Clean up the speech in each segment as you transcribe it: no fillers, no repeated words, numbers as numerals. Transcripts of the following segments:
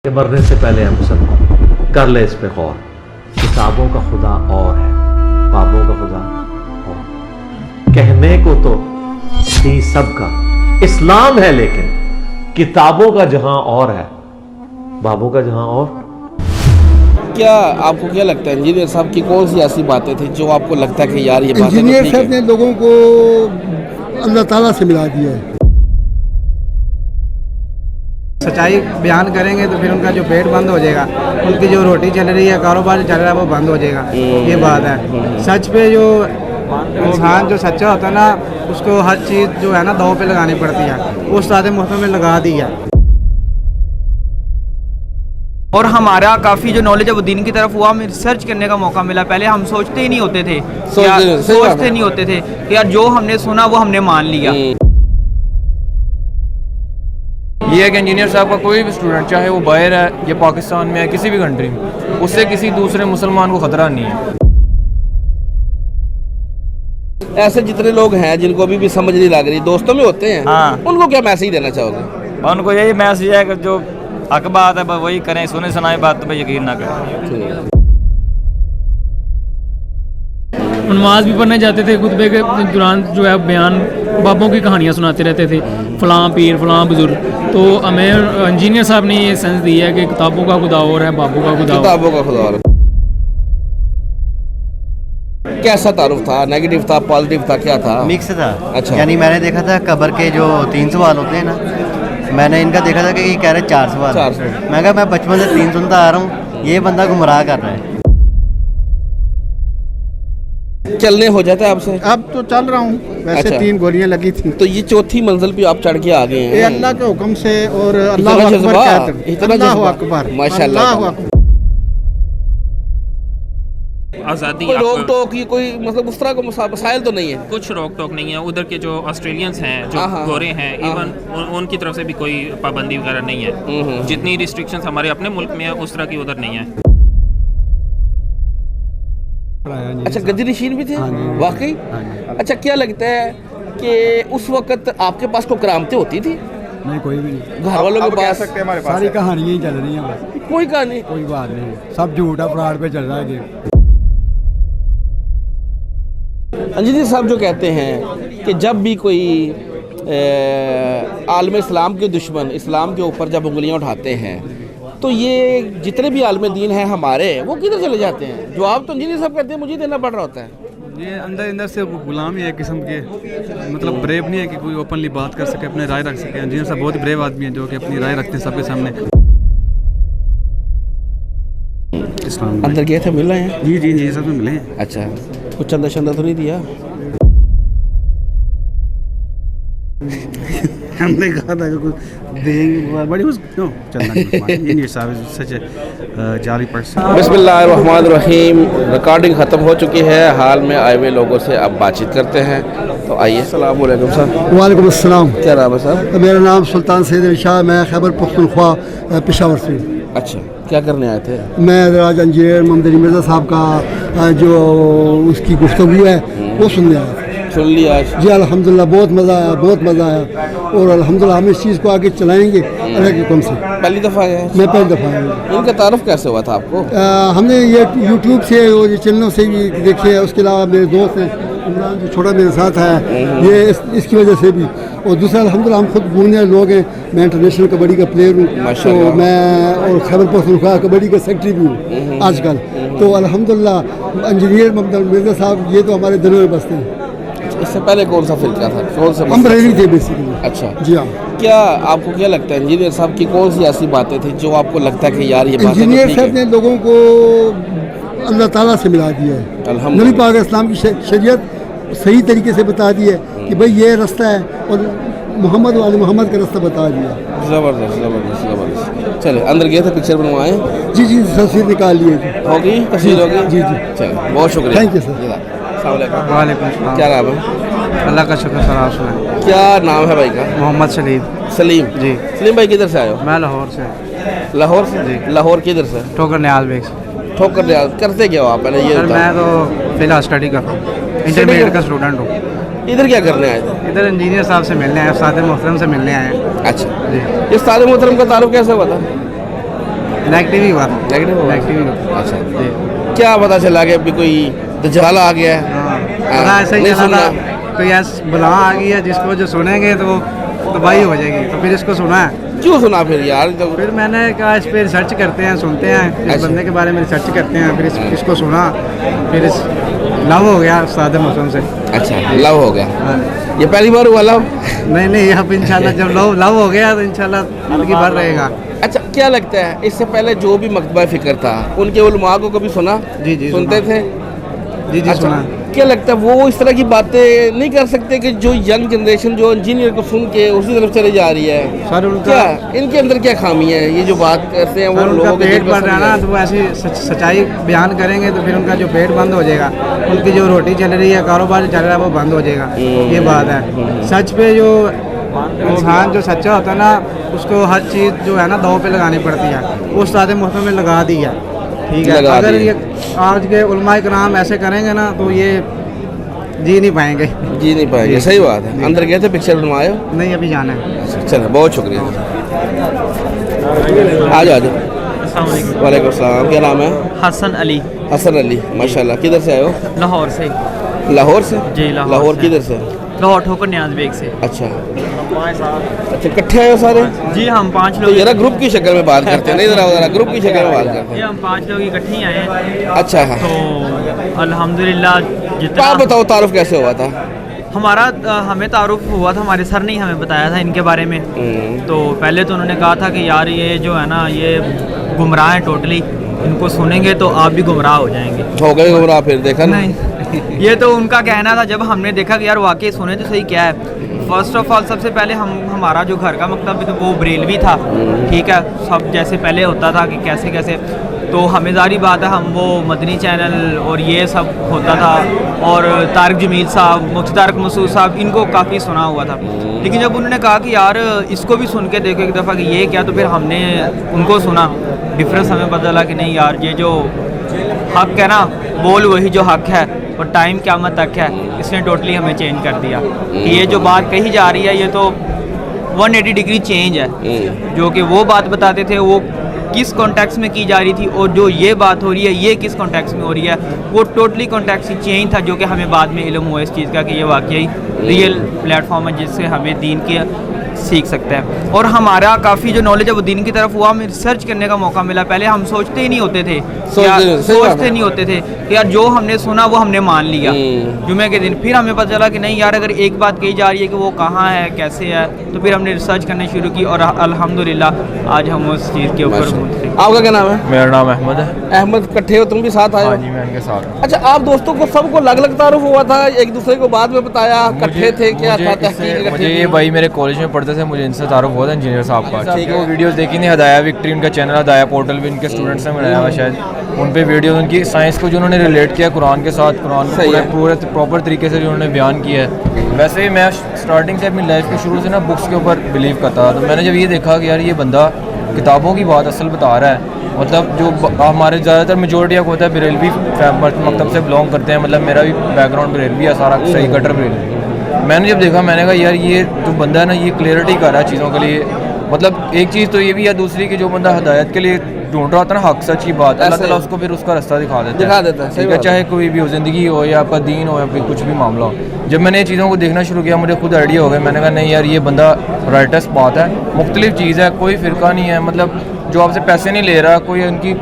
कि मरने से पहले हम सब कर ले इस पे गौर। किताबों का खुदा और है, बाबों का खुदा और। कहने को तो सी सबका इस्लाम है, लेकिन किताबों का जहां और है, बाबों का जहां और। क्या आपको क्या लगता है इंजीनियर साहब की कौन सी ऐसी बातें थी जो आपको लगता है कि यार ये बातें इंजीनियर तो साहब ठीक ने है? लोगों को अल्लाह ताला से मिला दिया है। सच्चाई बयान करेंगे तो फिर उनका जो पेट बंद हो जाएगा, उनकी जो रोटी चल रही है, कारोबार चल रहा है, वो बंद हो जाएगा। ये बात है। सच पे जो इंसान जो सच्चा होता है ना, उसको हर चीज़ जो है ना दांव पे लगानी पड़ती है। वो उस्ताद मोहतरम ने लगा दी है। और हमारा काफ़ी जो नॉलेज है वो दीन की तरफ हुआ, हमें रिसर्च करने का मौका मिला। पहले हम सोचते ही नहीं होते थे, सोचते नहीं होते थे कि यार जो हमने सुना वो हमने मान लिया। ये है कि इंजीनियर साहब का कोई भी स्टूडेंट, चाहे वो बाहर है या पाकिस्तान में है, किसी भी कंट्री में, उससे किसी दूसरे मुसलमान को खतरा नहीं है। ऐसे जितने लोग हैं जिनको अभी भी समझ नहीं लग रही, दोस्तों में होते हैं, हाँ। उनको क्या मैसेज देना चाहोगे? उनको यही मैसेज है कि जो हक बात है बस वही करें, सुने सुनाई बात तो भाई यकीन ना करें। नमाज भी पढ़ने जाते थे, खुतबे के दौरान जो है बयान बाबों की कहानियाँ सुनाते रहते थे, फ़लाँ पीर फ़लाँ बुज़ुर्ग। तो हमें इंजीनियर साहब ने ये सेंस दिया है कि किताबों का खुदा और है, बाबों का खुदा और। किताबों का खुदा और। कैसा तारुफ था, नेगेटिव था, पॉजिटिव था, क्या था? मिक्स था। अच्छा। यानी मैंने देखा था कब्र के जो 3 सवाल होते हैं ना, मैंने इनका देखा था कि ये कह रहे 4 सवाल। 4 सवाल। मैं कहा मैं बचपन से 3 सुनता आ रहा हूँ, ये बंदा गुमराह कर रहा है। चलने हो जाता है आपसे? अब तो चल रहा हूँ, वैसे अच्छा। 3 गोलियां लगी थी। तो ये चौथी मंजिल पे आप चढ़ के आ गए ये हैं। अल्लाह के हुक्म से और अल्लाह इतना अकबर जज्बा, कहते हैं। इतना अल्लाह जज्बा। अकबर, माशाल्लाह। अल्लाह अकबर। आज़ादी कोई रोक टोक की कोई मतलब उस तरह का मसाइल तो नहीं है? कुछ रोक टोक नहीं है। उधर के जो ऑस्ट्रेलियंस हैं, जो हाँ। गोरे हैं, इवन उनकी तरफ से भी कोई पाबंदी वगैरह नहीं है। जितनी रिस्ट्रिक्शंस हमारे अपने मुल्क में है उस तरह की उधर नहीं है। अच्छा, गद्दी नशीन भी थे वाकई? अच्छा, क्या लगता है कि उस वक्त आपके पास कोई करामतें होती थी? नहीं, कोई भी नहीं। घर वालों के पास सारी कहानियाँ ही चल रही हैं बस, कोई कहानी? कोई बात नहीं, सब झूठा फ्रॉड पे चल रहा है। इंजीनियर साहब जो कहते हैं कि जब भी कोई आलम इस्लाम के दुश्मन इस्लाम के ऊपर जब उंगलियां उठाते हैं, तो ये जितने भी आलम दीन हैं हमारे, वो किधर चले जाते हैं? जवाब तो इंजीनियर साहब कहते हैं मुझे देना पड़ रहा होता है। ये अंदर से गुलाम ही है किस्म के, मतलब ब्रेव नहीं है कि कोई ओपनली बात कर सके, अपने राय रख सके। इंजीनियर साहब बहुत ही ब्रेव आदमी है जो कि अपनी राय रखते हैं सबके सामने। अंदर गए थे, मिल रहे हैं? जी जी जी, सब में मिले हैं। अच्छा, कुछ चंदा शंदा तो नहीं दिया? हमने कहा था कि कुछ देंगे, बड़ी जाली पर्सन। बिस्मिल्लाहिर्रहमानिर्रहीम। रिकॉर्डिंग ख़त्म हो चुकी है, हाल में आए हुए लोगों से अब बातचीत करते हैं। तो आइए। अस्सलाम वालेकुम सर। वालेकुम अस्सलाम। क्या नाम है सर? मेरा नाम सुल्तान सैयद अली शाह, मैं खैबर पख्तूनख्वा पेशावर से। अच्छा, क्या करने आए थे? मैं राज इंजीनियर मोहम्मद अली मिर्ज़ा साहब का जो उसकी गुफ्तगू है वो सुनने आया था। सुन लिया आज? जी अल्हम्दुलिल्लाह, बहुत मज़ा आया, बहुत मज़ा आया। और अल्हम्दुलिल्लाह हम इस चीज़ को आगे चलाएँगे अल्लाह के हुक्म से। पहली दफ़ा आए? मैं पहली दफ़ा आया। इनका तारुफ कैसे हुआ था आपको? हमने ये यूट्यूब से और ये चैनलों से भी देखे है। उसके अलावा मेरे दोस्त हैं इमरान जो छोटा मेरे साथ है, ये इसकी वजह से भी। और दूसरा अल्हम्दुलिल्लाह हम खुद घूमने लोग हैं। मैं इंटरनेशनल कबड्डी का प्लेयर हूँ, तो मैं और खैबर पख्तूनख्वा कबड्डी का सेक्रेटरी भी हूँ आजकल। तो अल्हम्दुलिल्लाह इंजीनियर मोहम्मद अली मिर्ज़ा साहब ये तो हमारे दिलों में बसते हैं। इससे पहले कौन सा फिरका था, कौन सा? हम बरेली थे बेसिकली। अच्छा जी हाँ। क्या आपको क्या लगता है इंजीनियर साहब की कौन सी ऐसी बातें थी जो आपको लगता है कि यार ये बातें तो इंजीनियर ठीक साहब ने है? लोगों को अल्लाह ताला से मिला दिया है। अल्हम्दुलिल्लाह। नबी पाक इस्लाम की शरीयत सही तरीके से बता दी है कि भाई ये रास्ता है, और मोहम्मद वाले मोहम्मद का रास्ता बता दिया। ज़बरदस्त ज़बरदस्त ज़बरदस्त। चले, अंदर गए थे, पिक्चर बनवाए? जी जी, तस्वीर निकाल लिए थे। हो गई तस्वीर? हो गई? जी जी। चलो, बहुत शुक्रिया। Thank you sir. वालेकुम सलाम। क्या नाम है? अल्लाह का शुक्र सर, आप सुनाएं। क्या नाम है भाई का? मोहम्मद सलीम। सलीम जी। सलीम भाई किधर से आए हो? मैं लाहौर से। लाहौर से? जी। लाहौर किधर से? ठोकर न्याल बेग से। ठोकर न्याल। करते क्या हो आप? पहले ये सर बताओ। मैं तो फिलहाल स्टडी कर रहा हूँ, इंटरमीडिएट का स्टूडेंट हूँ। इधर क्या करने आए थे? इधर इंजीनियर साहब से मिलने आए, उस्ताद मोहतरम से मिलने आए हैं। अच्छा जी। इस उस्ताद मोहतरम का तारुफ कैसे हुआ था? नेगेटिव ही हुआ था। नेगेटिव हुआ? नेगेटिव ही हुआ। अच्छा, क्या पता चला कि अभी कोई दज्जाल आ गया है? हाँ, ऐसा ही नहीं चला सुनना। था। कोई ऐसा बुला आ गई है जिसको जो सुनेंगे तो वो तबाही हो जाएगी, तो फिर इसको सुना है। क्यों सुना फिर यार? तो फिर मैंने कहा इस पर रिसर्च करते हैं, सुनते हैं, इस अच्छा। बंदे के बारे में रिसर्च करते हैं, फिर इसको सुना, फिर इस लव हो गया उस्ताद मौसम से। अच्छा, लव हो गया। हाँ। ये पहली बार हुआ लव? नहीं, अब इंशाल्लाह जब लव हो गया तो इंशाल्लाह जिंदगी भर रहेगा। अच्छा, क्या लगता है इससे पहले जो भी मकतबा फ़िक्र था उनके उलमा को कभी सुना? जी सुनते सुना। थे? जी अच्छा, सुना। क्या लगता है वो इस तरह की बातें नहीं कर सकते कि जो यंग जनरेशन जो इंजीनियर को सुन के उसी तरफ चली जा रही है? सर उनका क्या इनके अंदर क्या खामी है? ये जो बात करते हैं वो सर उनका लोगों के पेट दिल बढ़ पर रहा है ना, तो वो ऐसी सच्चाई बयान करेंगे तो फिर उनका जो पेट बंद हो जाएगा, उनकी जो रोटी चल रही है, कारोबार चल रहा है, वो बंद हो जाएगा। ये बात है। सच पे जो इंसान जो सच्चा होता है ना, उसको हर चीज़ जो है ना दाव पे लगानी पड़ती है। वो उस्ताद मोहतरम में लगा दी है, ठीक है। लगा अगर दी। ये आज के उलमाए कराम ऐसे करेंगे ना तो ये जी नहीं पाएंगे। जी नहीं पाएंगे, सही बात है। अंदर गए थे, पिक्चर बनवाए हो? नहीं, अभी जाना है। चलो, बहुत शुक्रिया। आ जाओ। वालेकुम सलाम। क्या नाम है? हसन अली, हसन अली, माशाल्लाह। किधर से आए हो? लाहौर से। लाहौर से? जी, लाहौर लाहौर से। किधर से? लाहौर ठोकर न्याज बेग से। अच्छा, इकट्ठे आए हो सारे? जी, हम 5 तो लोग। जरा ग्रुप की शक्ल में बात करते हैं। नहीं, जरा ग्रुप की शक्ल में बात करते ये हैं। हम 5 लोग इकट्ठे ही आए हैं। अच्छा, हाँ। तो अल्हम्दुलिल्लाह तो जितना आप बताओ, तारुफ कैसे हुआ था? हमारा हमें तारुफ हुआ था, हमारे सर ने ही हमें बताया था इनके बारे में। तो पहले तो उन्होंने कहा था कि यार ये जो है ना, ये गुमराह हैं टोटली, इनको सुनेंगे तो आप भी गुमराह हो जाएंगे। हो गए गुमराह? फिर देखा ना? नहीं, ये तो उनका कहना था। जब हमने देखा कि यार वाकई सुने तो सही क्या है। फर्स्ट ऑफ ऑल सबसे पहले हमारा जो घर का मकतब तो वो बरेलवी था, ठीक है। सब जैसे पहले होता था कि कैसे कैसे, तो हमें ज़ाहिर बात है हम वो मदनी चैनल और ये सब होता था, और तारिक जमील साहब, मुफ्ती तारिक मसूद साहब, इनको काफ़ी सुना हुआ था। लेकिन जब उन्होंने कहा कि यार इसको भी सुन के देखो एक दफ़ा कि ये क्या, तो फिर हमने उनको सुना। डिफरेंस हमें पता चला कि नहीं यार, ये जो हक़ है ना, बोल वही जो हक़ है, और टाइम क़यामत तक है। इसने टोटली हमें चेंज कर दिया कि ये जो बात कही जा रही है ये तो 180 डिग्री चेंज है। जो कि वो बात बताते थे वो किस कॉन्टेक्स्ट में की जा रही थी, और जो ये बात हो रही है ये किस कॉन्टेक्स्ट में हो रही है, वो टोटली कॉन्टेक्स्ट ही चेंज था। जो कि हमें बाद में इल्म हुआ इस चीज़ का कि ये वाकई रियल प्लेटफॉर्म है जिससे हमें दीन के सीख सकते हैं। और हमारा काफ़ी जो नॉलेज है वो दीन की तरफ हुआ, हमें रिसर्च करने का मौका मिला। पहले हम सोचते ही नहीं होते थे, सोचते नहीं होते थे कि यार जो हमने सुना वो हमने मान लिया जुमे के दिन। फिर हमें पता चला कि नहीं यार, अगर एक बात कही जा रही है कि वो कहाँ है, कैसे है, तो फिर हमने रिसर्च करनी शुरू की, और अल्हम्दुलिल्लाह आज हम उस चीज़ के ऊपर। आपका क्या नाम है? मेरा नाम अहमद है। अहमद, इकट्ठे हो तुम भी साथ आए हो? हाँ जी, मैं इनके साथ हूँ। अच्छा, आप दोस्तों को सबको अलग अलग तारुफ हुआ था, एक दूसरे को बाद में बताया, इकट्ठे थे, क्या था तहकीक? मुझे ये भाई मेरे कॉलेज में पढ़ते थे, मुझे इनसे तारुफ हुआ था इंजीनियर साहब का। ठीक है, वो वीडियोस देखी नहीं, हदाया विक्ट्री उनका चैनल, हदाया पोर्टल भी इनके स्टूडेंट्स ने बनाया हुआ शायद। उन पे वीडियोस उनकी साइंस को जो उन्होंने रिलेट किया कुरान के साथ, कुरान को पूरे प्रॉपर तरीके से जो उन्होंने बयान किया है। वैसे ही मैं स्टार्टिंग से अपनी लाइफ के शुरू से ना बुक्स के ऊपर बिलीव करता था। तो मैंने जब ये देखा कि यार ये बंदा किताबों की बात असल बता रहा है, मतलब जो हमारे ज़्यादातर मेजोरिटी होता है बरेलवी मकतब से बिलोंग करते हैं, मतलब मेरा भी बैकग्राउंड बरेलवी है सारा, सही कटर बरेलवी। मैंने जब देखा मैंने कहा यार ये जो बंदा है ना, ये क्लियरिटी कर रहा है चीज़ों के लिए। मतलब एक चीज़ तो ये भी है, दूसरी कि जो बंदा हदायत के लिए ढूंढ रहा होता है ना, हक सच की बात, अल्लाह ताला उसको फिर उसका रास्ता दिखा देता है। ठीक है, चाहे कोई भी हो, ज़िंदगी हो या आपका दीन हो या फिर कुछ भी मामला हो। जब मैंने ये चीज़ों को देखना शुरू किया मुझे खुद आइडिया हो गया। मैंने कहा नहीं यार, ये बंदा राइटस बात है, मुख्तलिफ चीज़ है, कोई फ़िरका नहीं है, मतलब जो आपसे पैसे नहीं ले रहा, कोई उनकी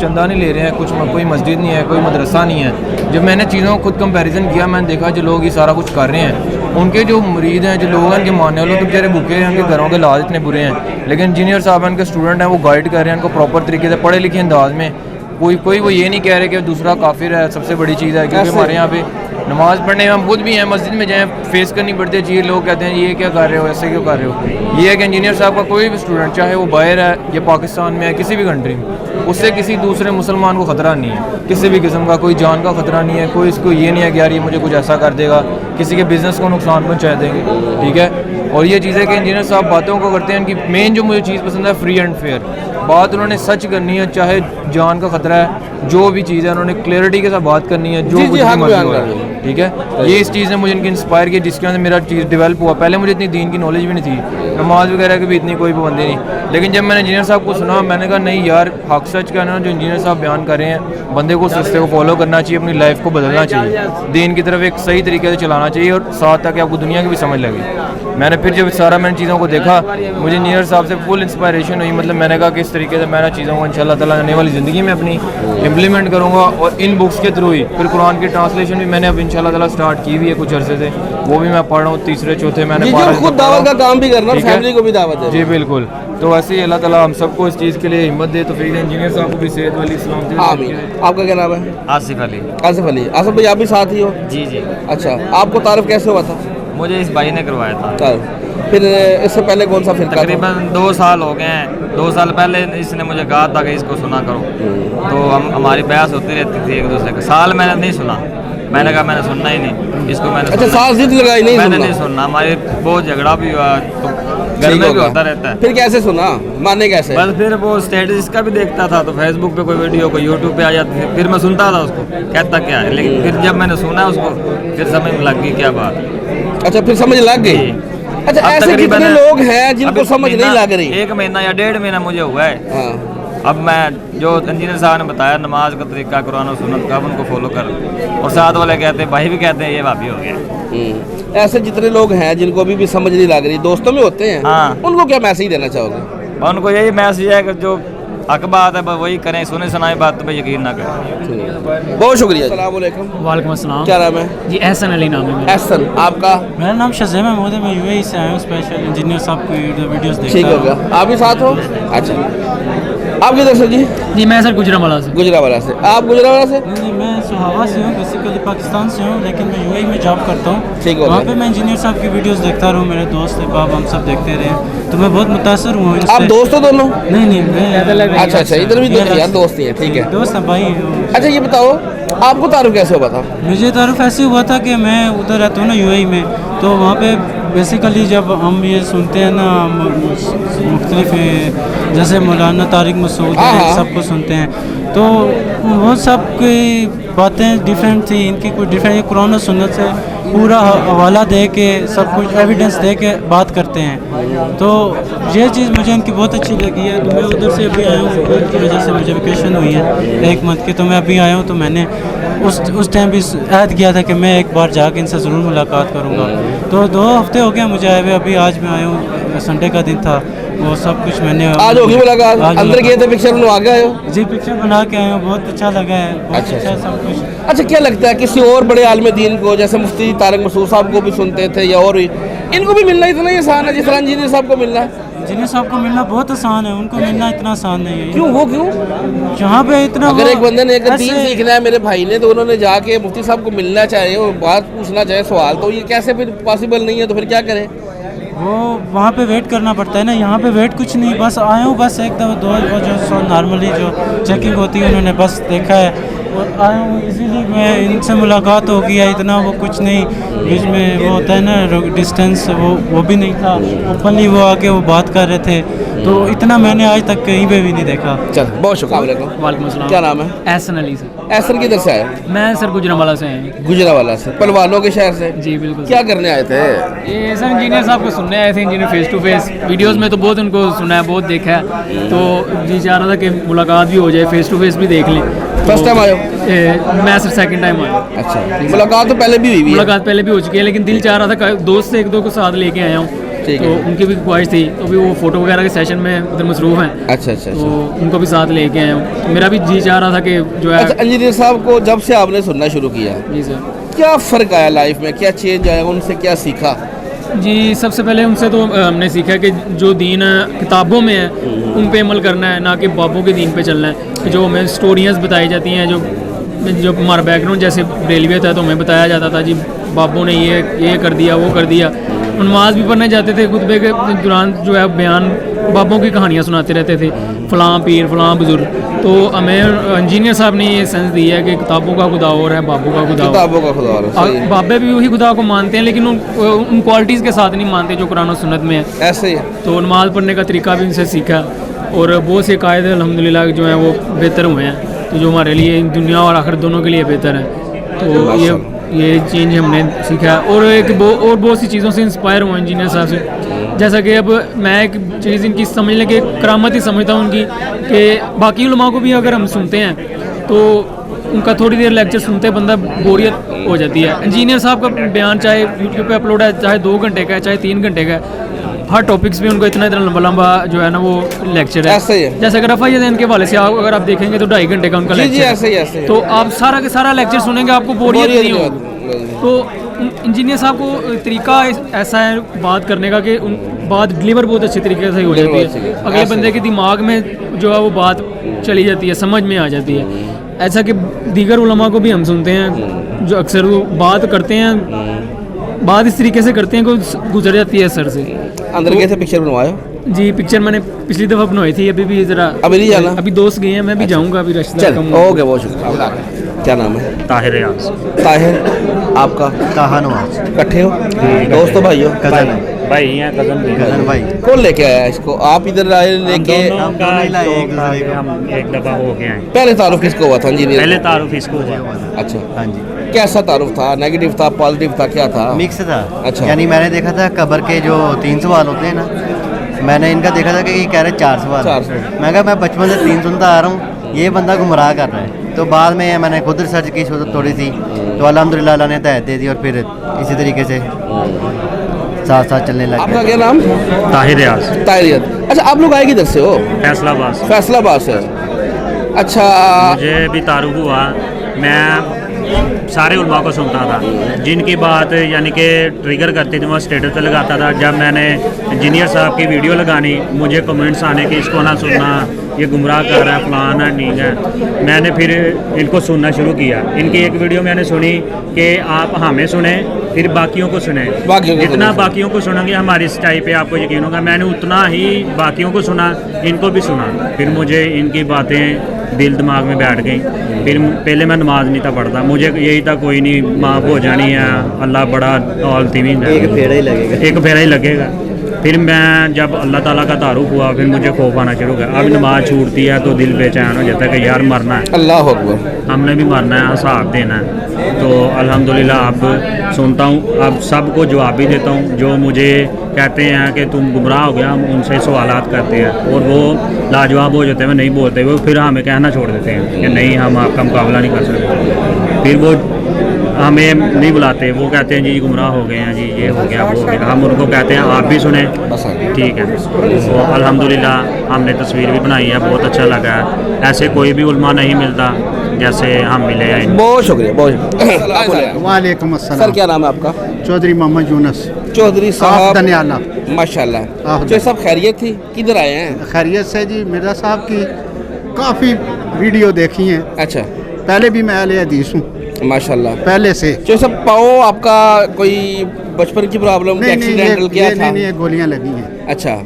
चंदा नहीं ले रहे हैं, कुछ कोई मस्जिद नहीं है, कोई मदरसा नहीं है। जब मैंने चीज़ों को खुद कंपैरिजन किया, मैंने देखा जो लोग ये सारा कुछ कर रहे हैं, उनके जो मुरीद हैं, जो लोग हैं, उनके मानने वाले तो बेचारे भूखे हैं, उनके घरों के हालात इतने बुरे हैं, लेकिन इंजीनियर साहब हैं, उनके स्टूडेंट हैं, वो गाइड कर रहे हैं उनको प्रॉपर तरीके से, पढ़े लिखे अंदाज में। कोई वो ये नहीं कह रहे कि दूसरा काफिर है, सबसे बड़ी चीज़ है। क्योंकि हमारे यहाँ पे नमाज़ पढ़ने में हम खुद भी हैं, मस्जिद में जाएँ फेस करनी पड़ती है चीज़। लोग कहते हैं ये क्या कर रहे हो, ऐसे क्यों कर रहे हो। ये है कि इंजीनियर साहब का कोई भी स्टूडेंट, चाहे वो बाहर है या पाकिस्तान में है, किसी भी कंट्री में, उससे किसी दूसरे मुसलमान को ख़तरा नहीं है, किसी भी किस्म का कोई जान का ख़तरा नहीं है। कोई इसको ये नहीं है कि यार ये मुझे कुछ ऐसा कर देगा किसी के बिज़नेस को नुकसान पहुँचा देंगे, ठीक है। और ये चीज़ है कि इंजीनियर साहब बातों को करते हैं, इनकी मेन जो मुझे चीज़ पसंद है फ्री एंड फेयर बात, उन्होंने सच करनी है, चाहे जान का खतरा है, जो भी चीज़ है उन्होंने क्लैरिटी के साथ बात करनी है, जो कुछ भी मर्जी हो, ठीक है। ये इस चीज़ ने मुझे इनकी इंस्पायर किया, जिसके अंदर मेरा चीज़ डेवलप हुआ। पहले मुझे इतनी दीन की नॉलेज भी नहीं थी, नमाज वगैरह की भी इतनी कोई पाबंदी नहीं, लेकिन जब मैंने इंजीनियर साहब को सुना, मैंने कहा नहीं यार, हक सच का ना जो इंजीनियर साहब बयान कर रहे हैं, बंदे को उस रास्ते को फॉलो करना चाहिए, अपनी लाइफ को बदलना चाहिए, दीन की तरफ एक सही तरीके से चलाना चाहिए, और साथ ताकि आपको दुनिया की भी समझ लगे। मैंने फिर जब सारा मैंने चीज़ों को देखा, मुझे इंजीनियर साहब से फुल इंस्पायरेशन हुई। मतलब मैंने कहा किस तरीके से मैं चीज़ों को इंशाल्लाह ताला आने वाली ज़िंदगी में अपनी इम्प्लीमेंट करूँगा, और इन बुक्स के थ्रू ही फिर कुरान की ट्रांसलेशन भी मैंने अब इंशाल्लाह ताला स्टार्ट की हुई है कुछ अरसे से, वो भी मैं पढ़ रहा हूँ, तीसरे चौथे मैंने खुद दावत का काम भी करना, फैमिली को भी दावत है। जी बिल्कुल। तो ऐसे ही अल्लाह ताला हम सबको इस चीज़ के लिए हिम्मत दे, तो फिर इंजीनियर साहब को भी सेहत वाली सलामती। आपका क्या नाम है? आसिफ अली। आसिफ अली। आसिफ भाई आप भी साथ ही हो? जी जी। अच्छा, आपको तारुफ कैसे हुआ था? मुझे इस भाई ने करवाया था। फिर इससे पहले कौन सा फिरका? तकरीबन 2 साल हो गए हैं। 2 साल पहले इसने मुझे कहा था कि इसको सुना करो, तो हमारी बहस होती रहती थी एक दूसरे के। साल मैंने नहीं सुना, मैंने कहा मैंने सुनना ही नहीं इसको, मैंने अच्छा साल जिद लगाई नहीं, मैंने नहीं सुनना। हमारे बहुत झगड़ा भी हुआ, तो घर में भी होता रहता है। फिर कैसे सुना, माने कैसे? बस फिर वो स्टेटस इसका भी देखता था, तो फेसबुक पे कोई वीडियो को यूट्यूब पे आ जाती थी, फिर मैं सुनता था उसको, कहता क्या है, लेकिन फिर जब मैंने सुना उसको, फिर समझ में लग गई क्या बात। अच्छा, फिर समझ लग गई। अच्छा, ऐसे कितने लोग हैं जिनको समझ नहीं लग रही? 1 महीना या 1.5 महीना मुझे हुआ है। अब मैं जो इंजीनियर साहब ने बताया नमाज का तरीका, कुरान और सुन्नत का, उनको फॉलो कर, और साथ वाले कहते हैं, भाई भी कहते हैं ये भाभी हो गया। ऐसे जितने लोग हैं जिनको अभी भी समझ नहीं लग रही, दोस्तों में होते हैं, हाँ, उनको क्या मैसेज देना चाहोगे? उनको यही मैसेज है कि जो हक बात है वही करें, सुने सुनाई बात तो यकीन ना करें। बहुत शुक्रिया। अस्सलाम वालेकुम। वालेकुम अस्सलाम। क्या नाम है? जी एहसन अली नाम है मेरा। एहसन, आपका? मेरा नाम शज़ैम महमूद है, मैं यूएई से आया हूँ, स्पेशल इंजीनियर साहब की वीडियोस देखता ठीक हो गया, आप भी साथ हो? अच्छा, आप किधर से? जी मैं सर गुजरांवाला से। गुजरांवाला से। आप गुजरांवाला से? नहीं, मैं सुहावा से हूँ, बेसिकली पाकिस्तान से हूँ, लेकिन मैं यूएई में जॉब करता हूँ। ठीक हो वहाँ गया। पे मैं इंजीनियर साहब की वीडियोस देखता रहूँ, मेरे दोस्त है बाप, हम सब देखते रहे, तो मैं बहुत मुतासर हुआ। आप दोस्त हो दोनों? नहीं, मैं अच्छा, इधर भी यार दोस्त ही है, ठीक है, दोस्त है भाई। अच्छा ये बताओ, आपको तारुफ कैसे हुआ था? मुझे तारुफ ऐसे हुआ था कि मैं उधर रहता हूँ ना यूएई में, तो वहाँ पे बेसिकली जब हम ये सुनते हैं ना मुख्तलिफ, जैसे मौलाना तारिक मसूद सबको सुनते हैं, तो वो सब की बातें डिफरेंट थी, इनकी कुछ डिफरेंट, कुरान और सुन्नत से पूरा हवाला दे के सब कुछ एविडेंस दे के बात करते हैं, तो ये चीज़ मुझे इनकी बहुत अच्छी लगी है। तो मैं उधर से अभी आया हूँ, कोविड की वजह से मुझे वेकेशन हुई है 1 मंथ की, तो मैं अभी आया हूँ, तो मैंने उस टाइम भी ऐड किया था कि मैं एक बार जाके इनसे ज़रूर मुलाकात करूँगा। तो 2 हफ्ते हो गए मुझे आए हुए, अभी आज मैं आया हूँ, संडे का दिन था, वो सब कुछ मैंने आज होगी मुलाकात? अंदर गए थे, पिक्चर बनवा के आए हो? जी पिक्चर बना के आए हो, बहुत अच्छा लगा है, बहुत अच्छा सब कुछ। अच्छा, क्या लगता है किसी और बड़े आलिम दीन को, जैसे मुफ्ती तारिक मसूद साहब को भी सुनते थे, या और भी, इनको भी मिलना इतना ही आसान है जिस तरह इंजीनियर साहब को मिलना है? इंजीनियर साहब को मिलना बहुत आसान है, उनको मिलना इतना आसान नहीं है। क्यों? वो क्यों? जहाँ पे इतना, अगर एक बंदे ने एक दीन सीखना है मेरे भाई ने, तो उन्होंने जाके मुफ्ती साहब को मिलना चाहे और बात पूछना चाहे, सवाल, तो ये कैसे फिर पॉसिबल नहीं है, तो फिर क्या करें? वो वहाँ पे वेट करना पड़ता है ना, यहाँ पे वेट कुछ नहीं, बस आया हूँ, बस एक दफ़ा 2 जो नॉर्मली जो चेकिंग होती है उन्होंने बस देखा है और आया हूँ, इजीली मैं इनसे मुलाकात हो गया, इतना वो कुछ नहीं, बीच में वो होता है ना डिस्टेंस, वो भी नहीं था, ओपनली वो आके वो बात कर रहे थे, तो इतना मैंने आज तक कहीं पे भी नहीं देखा। चल, बहुत शुक्रिया। वालेकुम अस्सलाम। क्या नाम है? एहसन अली से। एहसन किधर से आए? मैं सर गुजरांवाला से आया। गुजरांवाला से, पहलवानों के शहर से? जी बिल्कुल। क्या करने आए थे? ये सर इंजीनियर साहब को सुनने आए थे, engineer face to face, videos में तो बहुत उनको सुना है, बहुत देखा है, तो जी चाह रहा था कि मुलाकात भी हो जाए, फेस टू फेस भी देख लें। फर्स्ट टाइम आए हो? मैं सर सेकंड टाइम आया। अच्छा, मुलाकात तो पहले भी हुई है? मुलाकात पहले भी हो चुकी है, लेकिन दिल चाह रहा था दोस्त से 1-2 को साथ लेके आया हूँ, तो उनकी भी ख्वाहिश थी, तो भी वो फोटो वगैरह के सेशन में उधर मसरूफ़ हैं। अच्छा, तो उनको भी साथ लेके आया हूँ, तो मेरा भी जी चाह रहा था कि जो है। अच्छा, इंजीनियर साहब को जब से आपने सुनना शुरू किया, जी सर, क्या फ़र्क आया लाइफ में, क्या चेंज आया, उनसे क्या सीखा? जी सबसे पहले उनसे तो हमने सीखा कि जो दीन किताबों में है उन पे अमल करना है, ना कि बाबों के दीन पे चलना है। जो हमें स्टोरियाँ बताई जाती हैं, जो हमारा बैकग्राउंड जैसे रेलवे था, तो हमें बताया जाता था जी बाबों ने ये कर दिया, वो कर दिया। नमाज भी पढ़ने जाते थे, खुतबे के दौरान जो है बयान बाबों की कहानियाँ सुनाते रहते थे, फ़लाँ पीर फ़लाँ बुज़ुर्ग। तो हमें इंजीनियर साहब ने ये सेंस दी है कि किताबों का खुदा और है, बाबों का खुदा किताबों का खुदा और है। बाबे भी वही खुदा को मानते हैं, लेकिन उन क्वालिटीज़ के साथ नहीं मानते जो कुरान और सुन्नत में है। ऐसे ही है। तो नमाज़ पढ़ने का तरीका भी इनसे सीखा और बहुत से कायदे अल्हम्दुलिल्लाह जो हैं वो बेहतर हुए हैं, तो जो हमारे लिए दुनिया और आखिरत दोनों के लिए बेहतर है। तो ये चेंज हमने सीखा और और बहुत सी चीज़ों से इंस्पायर हुआ इंजीनियर साहब से। जैसा कि अब मैं एक चीज़ इनकी समझ लें कि करामत ही समझता हूँ उनकी, कि बाकी उलमा को भी अगर हम सुनते हैं तो उनका थोड़ी देर लेक्चर सुनते बंदा बोरियत हो जाती है। इंजीनियर साहब का बयान चाहे यूट्यूब पे अपलोड है, चाहे 2 घंटे का है, चाहे 3 घंटे का है, हर टॉपिक्स पे उनको इतना लंबा लंबा जो है ना वो लेक्चर है। ऐसे ही है। जैसे अगर रफ़ा के हवाले से अगर आप देखेंगे तो 2.5 घंटे का उनका लेक्चर है। ऐसे ही तो आप सारा के सारा लेक्चर सुनेंगे, आपको बोरियत नहीं होगी। तो इंजीनियर साहब को तरीका ऐसा है बात करने का कि बात डिलीवर बहुत अच्छे तरीके से हो जाती है, अगले बंदे के दिमाग में जो है वो बात चली जाती है, समझ में आ जाती है। ऐसा कि दीगर उलमा को भी हम सुनते हैं जो अक्सर वो बात करते हैं, बात इस तरीके से करते हैं कि गुजर जाती है सर से। अंदर कैसे पिक्चर बनवाया? जी पिक्चर मैंने पिछली दफ़ा बनवाई थी, अभी भी ज़रा अभी नहीं जाना, अभी दोस्त गए हैं, मैं भी जाऊँगा अभी रिश्तेदार कम। ओके बहुत शुक्रिया। क्या नाम है? ताहिर रियाज। ताहिर, आपका? ताहा नवाज। इकट्ठे हो दोस्तों भाई हो? कज़न है भाई हैं, कज़न भाई। कौन लेके आया इसको? आप इधर आए लेके? हम एक दफ़ा हो गए हैं। पहले तारुफ किसको हुआ था इंजीनियर? पहले तारुफ इसको हुआ। अच्छा हाँ जी। कैसा तारुफ था? नेगेटिव था, पॉजिटिव था, क्या था? मिक्स था। अच्छा। यानी मैंने देखा था कब्र के जो 3 सवाल होते हैं ना, मैंने इनका देखा था कि ये कह रहे 4 सवाल। 4 सवाल। मैं कहा मैं बचपन से 3 सुनता आ रहा हूँ, ये बंदा गुमराह कर रहा है। तो बाद में मैंने खुद रिसर्च की थोड़ी सी, तो अल्हम्दुलिल्लाह अल्लाह ने हिदायत दे दी और फिर इसी तरीके से साथ साथ चलने लगे। आपका क्या नाम? ताहिर रियाज। ताहिर रियाज। अच्छा आप लोग आए किधर से हो? फैसलाबाद। फैसलाबाद से। अच्छा मुझे भी तारुफ हुआ, मैं सारे उलमा को सुनता था, जिनकी बात यानी कि ट्रिगर करती थी मैं स्टेटस पे लगाता था। जब मैंने इंजीनियर साहब की वीडियो लगानी, मुझे कमेंट्स आने कि इसको ना सुनना, ये गुमराह कर रहा है, फलान है, नहीं है। मैंने फिर इनको सुनना शुरू किया। इनकी एक वीडियो मैंने सुनी कि आप हमें सुने फिर बाकियों को सुने, जितना बाकियों को सुनेंगे हमारी सच्चाई पे आपको यकीन होगा। मैंने उतना ही बाकियों को सुना, इनको भी सुना। फिर मुझे इनकी बातें दिल दिमाग में बैठ गई। फिर पहले मैं नमाज नहीं था पढ़ता, मुझे यही था कोई नहीं, माफ़ हो जानी है, अल्लाह बड़ा अल्तीमीन है, एक फेरा ही लगेगा। एक फेरा ही लगेगा। फिर मैं जब अल्लाह ताला का तारुफ हुआ, फिर मुझे खौफ आना शुरू हुआ। अब नमाज छूटती है तो दिल बेचैन हो जाता है कि यार मरना है, अल्लाह अकबर, हमने भी मरना है, हिसाब देना है। तो अल्हम्दुलिल्लाह अब सुनता हूँ, अब सबको जवाब भी देता हूँ। जो मुझे कहते हैं कि तुम गुमराह हो गया, हम उनसे सवालात करते हैं और वो लाजवाब हो जाते हैं, नहीं बोलते, वो फिर हमें कहना छोड़ देते हैं कि नहीं हम आपका मुकाबला नहीं कर सकते। फिर वो हमें नहीं बुलाते, वो कहते हैं जी गुमराह हो गए हैं, जी ये हो गया वो हो गया। हम उनको कहते हैं आप भी सुने, ठीक है। तो अल्हम्दुलिल्लाह हमने तस्वीर भी बनाई है, बहुत अच्छा लगा है। ऐसे कोई भी उलमा नहीं मिलता जैसे हम मिले हैं। बहुत शुक्रिया, बहुत शुक्रिया। वालेकुम अस्सलाम। सर क्या नाम है आपका? चौधरी मोहम्मद यूनुस। चौधरी साहब दनियाला। माशाल्लाह। चौधरी साहब खैरियत थी? किधर आए हैं? खैरियत से जी। मिर्ज़ा साहब की काफ़ी वीडियो देखी हैं। अच्छा। पहले भी मैं अहले हदीस हूँ माशाल्लाह, पहले से। जो सब पाओ आपका कोई बचपन की प्रॉब्लम, एक्सीडेंटल क्या था? नहीं, गोलियां लगी हैं। अच्छा।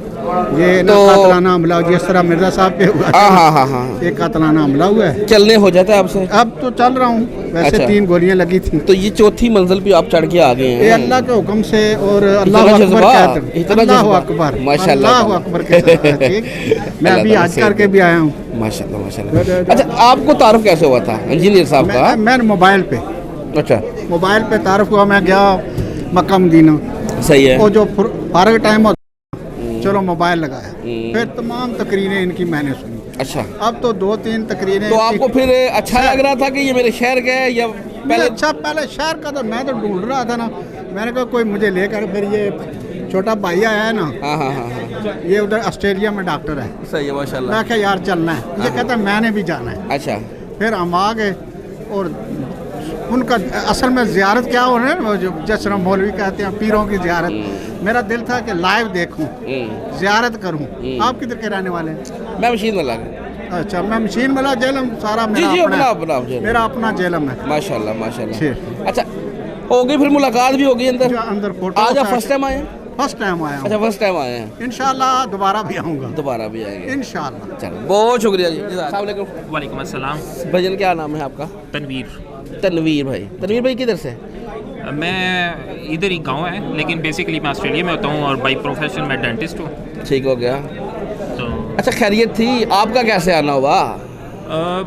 ये तो कातलाना हमला जिस तरह मिर्जा साहब पे हुआ, हाँ, एक कातलाना हमला हुआ है। चलने हो जाता है आपसे? अब तो चल रहा हूँ, वैसे अच्छा। 3 गोलियां लगी थी। तो ये चौथी मंजिल पे आप चढ़ के आ गए हैं? ये अल्लाह के हुक्म से और अल्लाह अकबर कहते, अल्लाह अकबर, माशाल्लाह, अल्लाह अकबर कहते। मैं अभी आज करके भी आया हूँ। माशाल्लाह माशाल्लाह। अच्छा आपको तारुफ कैसे हुआ था इंजीनियर साहब का? मैंने मोबाइल पे। अच्छा। मोबाइल पे तारुफ हुआ, मैं गया मक्का मदीना। सही है। वो जो फारग टाइम होता, चलो मोबाइल लगाया, फिर तमाम तकरीरें इनकी मैंने सुनी। अच्छा। अब तो 2-3 तकरीरें। तो आपको फिर अच्छा लग रहा था कि ये मेरे शहर के या पहले? अच्छा, पहले शहर का तो मैं तो ढूंढ रहा था ना, मैंने कहा कोई मुझे लेकर। फिर ये छोटा भाई आया है ना, हाँ, ये उधर ऑस्ट्रेलिया में डॉक्टर है। सही है माशाल्लाह। मैं कहा यार चलना है, ये कहता मैंने भी जाना है। अच्छा। फिर हम आ गए और उनका असल में ज़ियारत क्या हो रहा है ना, जो जिस तरह मौलवी कहते हैं पीरों की ज़ियारत। मेरा दिल था कि लाइव देखूं, ज़ियारत करूं। आप किधर के रहने वाले हैं? मैं मशीन वाला। अच्छा, मैं मशीन वाला जेलम सारा मेरा अपना जेलम है। माशाल्लाह माशाल्लाह। अच्छा, हो गई फिर मुलाकात भी हो गई अंदर? अंदर फोटो। आज आप फर्स्ट टाइम आए? फर्स्ट टाइम आया हूँ। अच्छा फर्स्ट टाइम आए हैं, इंशाल्लाह दोबारा भी आऊँगा, दोबारा भी आएंगे इंशाल्लाह। चलो बहुत शुक्रिया जी। अस्सलाम वालेकुम। वालेकुम अस्सलाम। भजन क्या नाम है आपका? तनवीर। तनवीर भाई किधर से? मैं इधर ही गांव है, लेकिन बेसिकली मैं ऑस्ट्रेलिया में होता हूँ और बाई प्रोफेशन मैं डेंटिस्ट हूँ। ठीक हो गया। तो अच्छा खैरियत थी, आपका कैसे आना हुआ?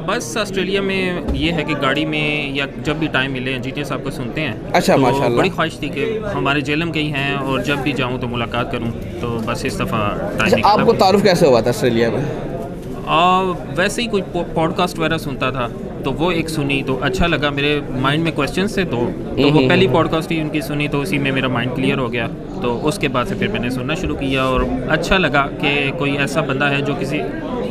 बस ऑस्ट्रेलिया में ये है कि गाड़ी में या जब भी टाइम मिले इंजीनियर साहब को सुनते हैं। अच्छा, तो माशाल्लाह। बड़ी ख्वाहिश थी कि हमारे जेलम के ही हैं और जब भी जाऊँ तो मुलाकात करूँ, तो बस इस दफ़ा टाइम अच्छा आपको तारुफ कैसे हुआ था ऑस्ट्रेलिया में? वैसे ही कोई पॉडकास्ट वगैरह सुनता था तो वो एक सुनी तो अच्छा लगा, मेरे माइंड में क्वेश्चंस थे तो वो पहली पॉडकास्ट ही उनकी सुनी तो उसी में मेरा माइंड क्लियर हो गया। तो उसके बाद से फिर मैंने सुनना शुरू किया और अच्छा लगा कि कोई ऐसा बंदा है जो किसी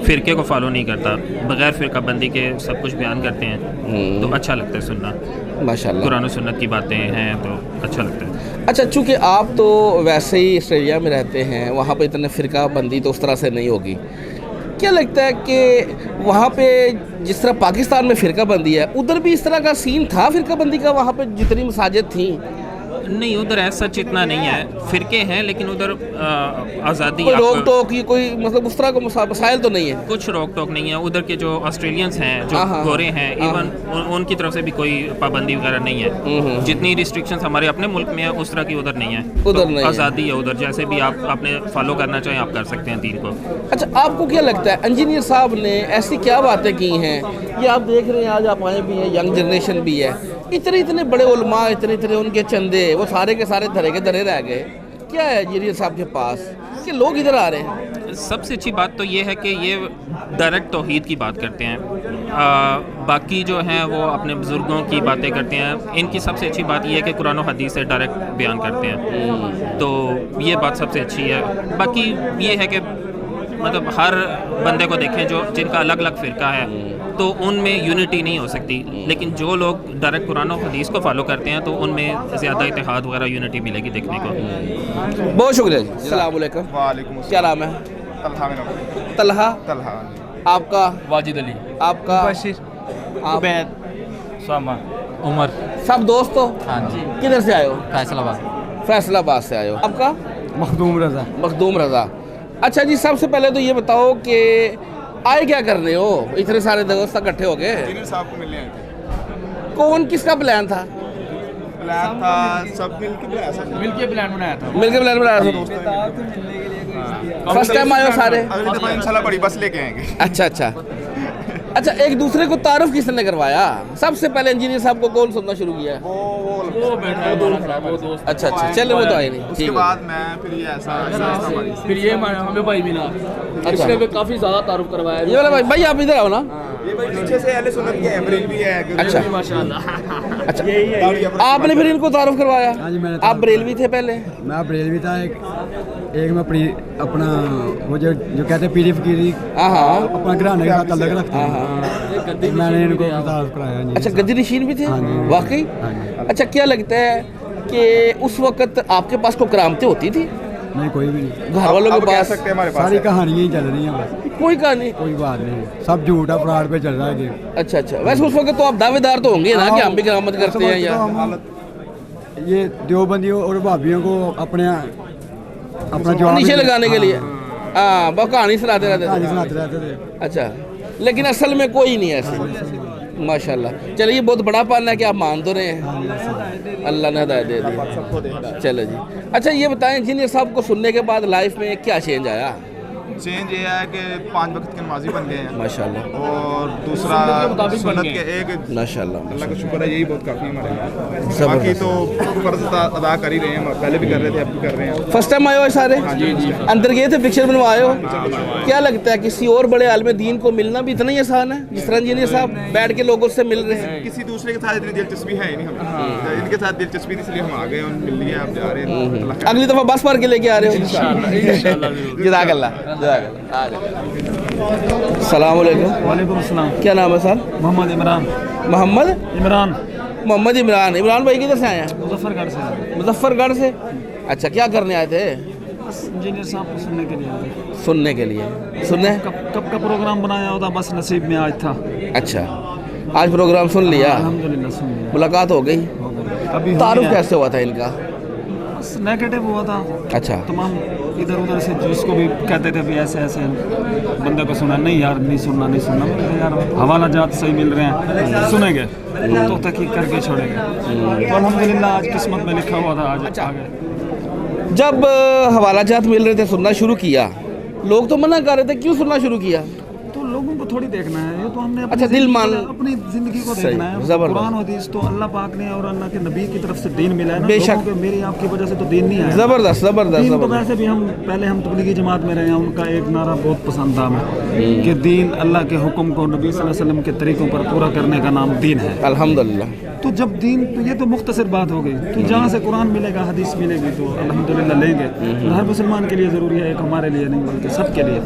फ़िरके को फॉलो नहीं करता, बग़ैर फ़िरका बंदी के सब कुछ बयान करते हैं, तो अच्छा लगता है सुनना। माशाल्लाह कुरान और सुन्नत की बातें हैं तो अच्छा लगता है। अच्छा चूँकि आप तो वैसे ही ऑस्ट्रेलिया में रहते हैं, वहाँ पे इतने फ़िरका बंदी तो उस तरह से नहीं होगी, क्या लगता है कि वहाँ पे जिस तरह पाकिस्तान में फ़िरका बंदी है उधर भी इस तरह का सीन था फ़िरका बंदी का? वहाँ पे जितनी मसाजिद थी नहीं, उधर ऐसा सच इतना नहीं है, फ़िरके हैं लेकिन उधर आज़ादी कोई रोक टोक की कोई मतलब उस तरह का मसाइल तो नहीं है? कुछ रोक टोक नहीं है। उधर के जो ऑस्ट्रेलियंस हैं जो गोरे हैं इवन उनकी तरफ से भी कोई पाबंदी वगैरह नहीं है। जितनी रिस्ट्रिक्शंस हमारे अपने मुल्क में है उस तरह की उधर नहीं है। उधर नहीं आज़ादी है उधर, जैसे भी आप अपने फॉलो करना चाहें आप कर सकते हैं दीन को। अच्छा आपको क्या लगता है इंजीनियर साहब ने ऐसी क्या बातें की हैं? ये आप देख रहे हैं आज आप आए भी हैं, यंग जनरेशन भी है, इतने बड़े उलमा, इतने उनके चंदे, वो सारे के सारे धरे के धरे रह गए। क्या है इंजीनियर साहब के पास कि लोग इधर आ रहे हैं? सबसे अच्छी बात तो ये है कि ये डायरेक्ट तौहीद की बात करते हैं। बाकी जो हैं वो अपने बुज़ुर्गों की बातें करते हैं। इनकी सबसे अच्छी बात ये है कि कुरान और हदीस से डायरेक्ट बयान करते हैं, तो ये बात सबसे अच्छी है। बाकी ये है कि मतलब हर बंदे को देखें जो जिनका अलग अलग फ़िरका है तो उनमें यूनिटी नहीं हो सकती, लेकिन जो लोग डायरेक्ट कुरान और हदीस को फॉलो करते हैं तो उनमें ज़्यादा इत्तेहाद वगैरह यूनिटी मिलेगी देखने को। बहुत शुक्रिया जी। अस्सलाम वालेकुम। वालेकुम। क्या नाम है? तलहा मेरा नाम। तलहा। तलहा। आपका? वाजिद अली। आपका? बशीर। उबैद। सामा। उमर। सब दोस्त हो? हाँ जी। किधर से आए हो? फैसलाबाद। फैसलाबाद से आए हो। आपका? मखदूम रज़ा। मखदूम रज़ा। अच्छा जी सबसे पहले तो ये बताओ कि आए क्या करने हो? इतने सारे दोस्त इकट्ठे हो गए। इंजीनियर साहब को मिलने आए थे। कौन किसका प्लान था? प्लान था सब मिलके प्लान बनाया था। मिलके प्लान बनाया था। फर्स्ट टाइम आए हो सारे? अगली दफा इंशाल्लाह बड़ी बस लेके आएंगे। अच्छा अच्छा एक दूसरे को तारुफ किसने करवाया? सबसे पहले इंजीनियर साहब को कौन सुनना शुरू किया? वो बैठा अच्छा चलो वो तो आए नहीं। उसके बाद मैं फिर ये ऐसा फिर ये हमें भाई मिला, इसने भी काफ़ी ज़्यादा तारुफ करवाया। ये वाला भाई आप इधर आओ ना। ये भाई पीछे से अहले सुन्नत के एमरिल भी है। अच्छा माशाल्लाह। अच्छा आपने फिर इनको तारुफ करवाया? आप बरेलवी थे पहले? मैं बरेलवी था। एक मैं अपना वो जो कहते हैं पीरी फकीरी अपना घराने के साथ अलग रखते हैं, मैंने इनको तारुफ कराया। अच्छा गद्दी नशीन भी थे वाकई? अच्छा क्या लगता है कि उस वक्त आपके पास कोई करामतें होती थी? नहीं कोई भी नहीं। घर वालों के पास सारी कहानियाँ ही चल रही हैं बस। कोई कहानी? कोई बात नहीं, सब झूठा फ्रॉड पे चल रहा है। अच्छा वैसे उस वक्त तो आप दावेदार तो होंगे ना कि हम भी करामत करते हैं या? ये देवबंदियों और भाभियों को अपना जवाब नीचे लगाने के लिए हाँ वो कहानी सुनाते रहते थे। अच्छा लेकिन असल में कोई नहीं ऐसे। माशाल्लाह चलिए बहुत बड़ा पालन है कि आप मान तो रहे हैं, अल्लाह ने हिदायत दे दी। चलो जी अच्छा ये बताएं इंजीनियर साहब को सुनने के बाद लाइफ में क्या चेंज आया? चेंज ये है कि 5 वक्त के नमाजी बन गए हैं माशाल्लाह, और दूसरा सुन्नत के एक माशाल्लाह अल्लाह का शुक्र है, यही बहुत काफ़ी हमारे लिए। बाकी तो फर्ज अदा कर ही रहे हैं, पहले भी कर रहे थे अब भी कर रहे हैं। फर्स्ट टाइम आए हो सारे? अंदर गए थे पिक्चर बनवाए हो? क्या लगता है किसी और बड़े आलिम दीन को मिलना भी इतना ही आसान है जिस तरह इंजीनियर साहब बैठ के लोगों से मिल रहे हैं? किसी दूसरे के साथ इतनी दिलचस्पी है ही नहीं हमें, इनके साथ दिलचस्पी थी इसलिए हम आ गए और मिल लिए, आप जा रहे हैं। अगली दफा बस भर के लेके आ रहे हो? जज़ाकल्लाह। सलाम अलैकुम। वालेकुम अस्सलाम। क्या नाम है सर? मोहम्मद इमरान। मोहम्मद इमरान। इमरान भाई किधर से आए हैं? मुजफ्फरगढ़ से। मुजफ्फरगढ़ से। अच्छा क्या करने आए थे? इंजीनियर साहब को सुनने के लिए आए। सुनने के लिए? सुनने कब का प्रोग्राम बनाया होता, बस नसीब में आज था। अच्छा आज प्रोग्राम सुन लिया? अल्हम्दुलिल्लाह सुन लिया। मुलाकात हो गई? अभी तारुफ कैसे हुआ था इनका? बस नेगेटिव हुआ था। अच्छा। तमाम इधर उधर से जिसको भी कहते थे भी ऐसे ऐसे बंदे को सुना, नहीं यार नहीं सुनना नहीं सुनना, मैंने कहा यार हवाला जात सही मिल रहे हैं सुनेंगे तो तहकीक करके छोड़ेंगे। तो अल्हम्दुलिल्लाह आज किस्मत में लिखा हुआ था, आज आ गए। जब हवाला जात मिल रहे थे सुनना शुरू किया, लोग तो मना कर रहे थे, क्यों सुनना शुरू किया? तो लोगों को थोड़ी देखना है, ये तो हमने अच्छा, दिल मान अपनी जिंदगी को देखना है। कुरान हदीस तो अल्लाह पाक ने और अल्लाह के नबी की तरफ से दीन मिला है ना, बेशक। मेरी आपकी वजह से तो दीन नहीं आया। जबरदस्त जबरदस्त दीन तो जबरदस्त। वैसे भी हम पहले हम तबलीगी जमात में रहे हैं, उनका एक नारा बहुत पसंद था हमें कि दीन अल्लाह के हुक्म को नबी सल्लल्लाहु अलैहि वसल्लम के तरीकों पर पूरा करने का नाम दीन है। अल्हम्दुलिल्लाह। तो जब दीन, तो ये तो मुख्तसर बात हो गई, तो जहाँ से कुरान मिलेगा हदीस मिलेगी तो अल्हम्दुलिल्लाह लेंगे। तो हर मुसलमान के लिए ज़रूरी है, एक हमारे लिए नहीं बल्कि सबके लिए।